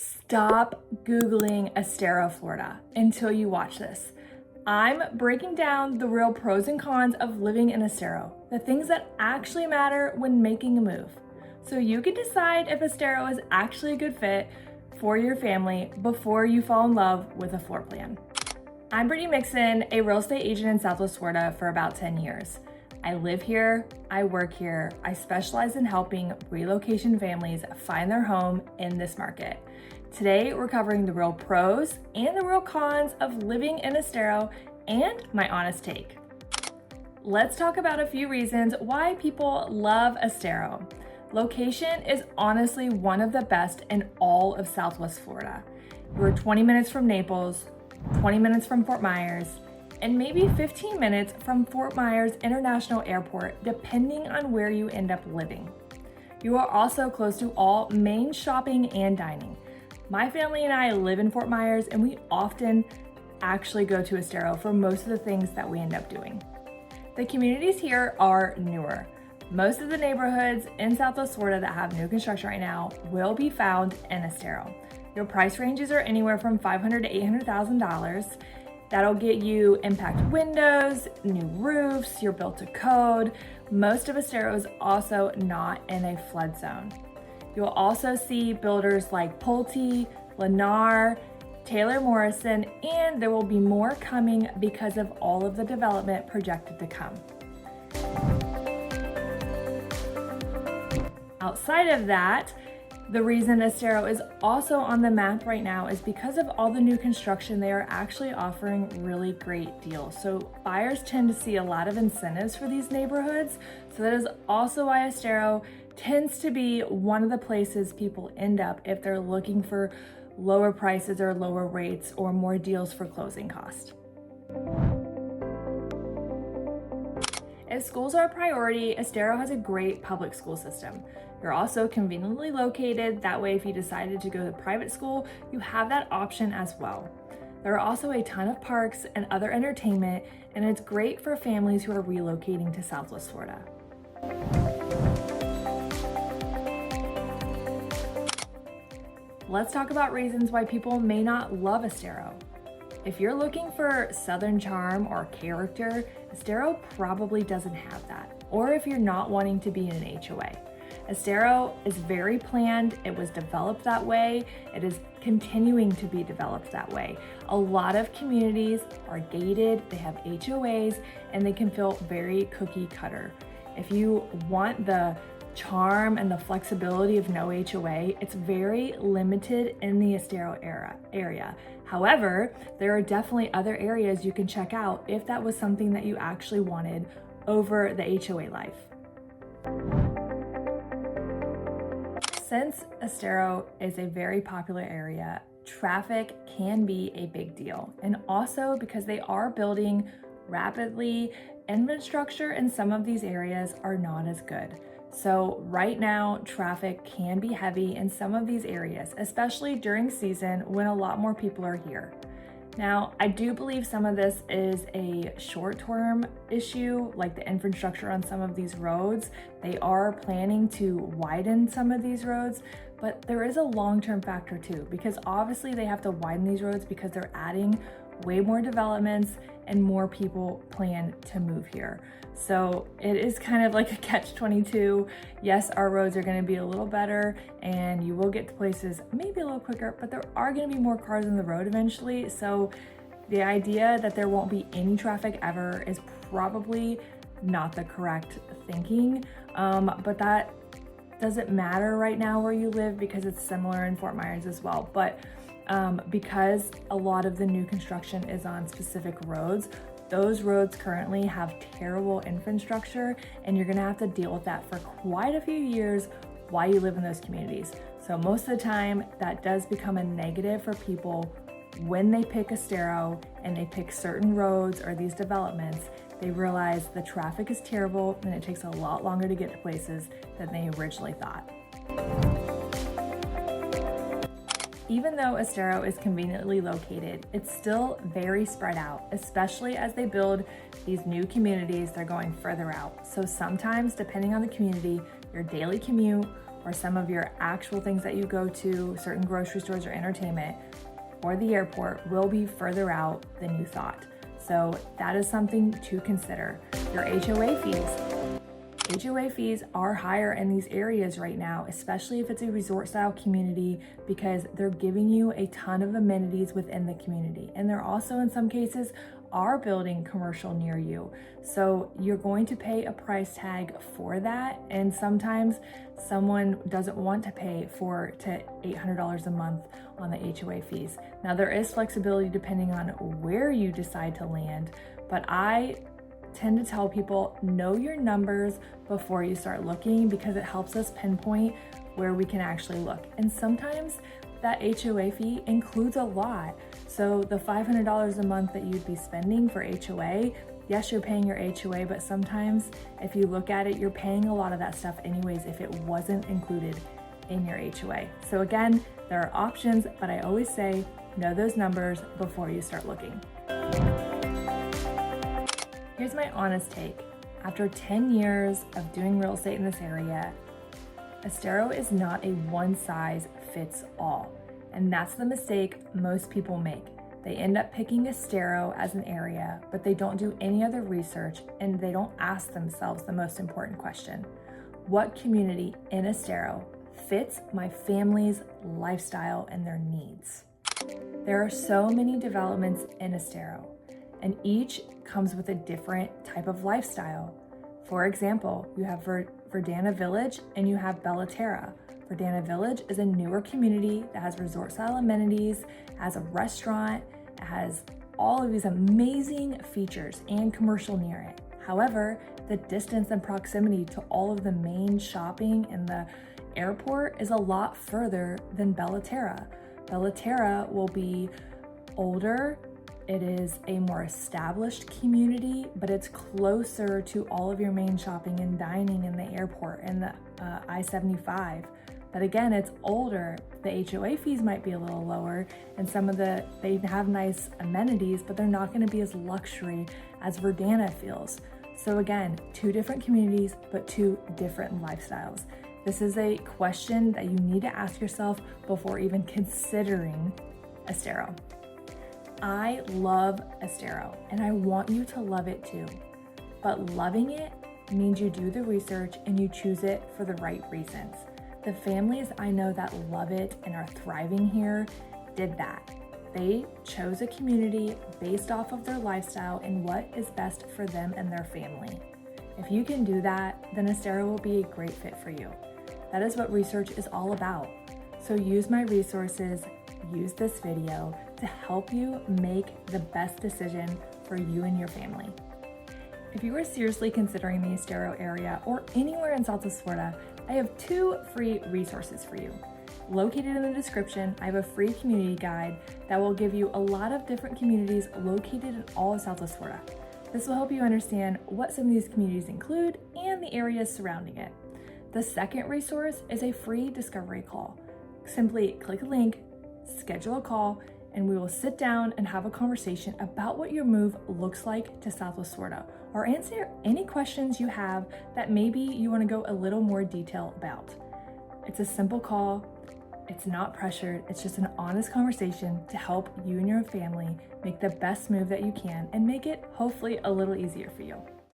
Stop Googling Estero Florida until you watch this. I'm breaking down the real pros and cons of living in Estero, the things that actually matter when making a move. So you can decide if Estero is actually a good fit for your family before you fall in love with a floor plan. I'm Brittany Mixon, a real estate agent in Southwest Florida for about 10 years. I live here, I work here, I specialize in helping relocation families find their home in this market. Today, we're covering the real pros and the real cons of living in Estero and my honest take. Let's talk about a few reasons why people love Estero. Location is honestly one of the best in all of Southwest Florida. You're 20 minutes from Naples, 20 minutes from Fort Myers, and maybe 15 minutes from Fort Myers International Airport, depending on where you end up living. You are also close to all main shopping and dining. My family and I live in Fort Myers, and we often actually go to Estero for most of the things that we end up doing. The communities here are newer. Most of the neighborhoods in Southwest Florida that have new construction right now will be found in Estero. Your price ranges are anywhere from $500,000 to $800,000. That'll get you impact windows, new roofs, you're built to code. Most of Estero is also not in a flood zone. You'll also see builders like Pulte, Lennar, Taylor Morrison, and there will be more coming because of all of the development projected to come. Outside of that, the reason Estero is also on the map right now is because of all the new construction. They are actually offering really great deals. So buyers tend to see a lot of incentives for these neighborhoods. So that is also why Estero tends to be one of the places people end up if they're looking for lower prices or lower rates or more deals for closing cost. If schools are a priority, Estero has a great public school system. You're also conveniently located. That way, if you decided to go to private school, you have that option as well. There are also a ton of parks and other entertainment, and it's great for families who are relocating to Southwest Florida. Let's talk about reasons why people may not love Estero. If you're looking for Southern charm or character, Estero probably doesn't have that. Or if you're not wanting to be in an HOA. Estero is very planned. It was developed that way. It is continuing to be developed that way. A lot of communities are gated, they have HOAs, and they can feel very cookie cutter. If you want the charm and the flexibility of no HOA, it's very limited in the Estero area. However, there are definitely other areas you can check out if that was something that you actually wanted over the HOA life. Since Estero is a very popular area, traffic can be a big deal. And also because they are building rapidly, infrastructure in some of these areas are not as good. So right now, traffic can be heavy in some of these areas, especially during season when a lot more people are here. Now, I do believe some of this is a short-term issue, like the infrastructure on some of these roads. They are planning to widen some of these roads, but there is a long-term factor too, because obviously they have to widen these roads because they're adding way more developments and more people plan to move here. So it is kind of like a catch-22. Yes, our roads are gonna be a little better and you will get to places maybe a little quicker, but there are gonna be more cars on the road eventually. So the idea that there won't be any traffic ever is probably not the correct thinking, but that doesn't matter right now where you live because it's similar in Fort Myers as well. But because a lot of the new construction is on specific roads, those roads currently have terrible infrastructure, and you're gonna have to deal with that for quite a few years while you live in those communities. So most of the time, that does become a negative for people when they pick Estero and they pick certain roads or these developments. They realize the traffic is terrible and it takes a lot longer to get to places than they originally thought. Even though Estero is conveniently located, it's still very spread out, especially as they build these new communities. They're going further out. So sometimes, depending on the community, your daily commute or some of your actual things that you go to, certain grocery stores or entertainment, or the airport will be further out than you thought. So that is something to consider. Your HOA fees. HOA fees are higher in these areas right now, especially if it's a resort style community, because they're giving you a ton of amenities within the community. And they're also in some cases are building commercial near you. So you're going to pay a price tag for that. And sometimes someone doesn't want to pay $400 to $800 a month on the HOA fees. Now there is flexibility depending on where you decide to land, but I tend to tell people, know your numbers before you start looking, because it helps us pinpoint where we can actually look. And sometimes that HOA fee includes a lot. So the $500 a month that you'd be spending for HOA, yes, you're paying your HOA, but sometimes if you look at it, you're paying a lot of that stuff anyways if it wasn't included in your HOA. So again, there are options, but I always say, know those numbers before you start looking. Here's my honest take. After 10 years of doing real estate in this area, Estero is not a one size fits all. And that's the mistake most people make. They end up picking Estero as an area, but they don't do any other research and they don't ask themselves the most important question. What community in Estero fits my family's lifestyle and their needs? There are so many developments in Estero, and each comes with a different type of lifestyle. For example, you have Verdana Village and you have Bellaterra. Verdana Village is a newer community that has resort style amenities, has a restaurant, has all of these amazing features and commercial near it. However, the distance and proximity to all of the main shopping and the airport is a lot further than Bellaterra. Bellaterra will be older. It is a more established community, but it's closer to all of your main shopping and dining in the airport and the I-75. But again, it's older. The HOA fees might be a little lower, and they have nice amenities, but they're not going to be as luxury as Verdana feels. So again, two different communities, but two different lifestyles. This is a question that you need to ask yourself before even considering Estero. I love Estero and I want you to love it too. But loving it means you do the research and you choose it for the right reasons. The families I know that love it and are thriving here did that. They chose a community based off of their lifestyle and what is best for them and their family. If you can do that, then Estero will be a great fit for you. That is what research is all about. So use my resources, use this video to help you make the best decision for you and your family. If you are seriously considering the Estero area or anywhere in Southwest Florida, I have 2 free resources for you. Located in the description, I have a free community guide that will give you a lot of different communities located in all of Southwest Florida. This will help you understand what some of these communities include and the areas surrounding it. The second resource is a free discovery call. Simply click a link, schedule a call, and we will sit down and have a conversation about what your move looks like to Southwest Florida, or answer any questions you have that maybe you want to go a little more detail about. It's a simple call. It's not pressured. It's just an honest conversation to help you and your family make the best move that you can and make it hopefully a little easier for you.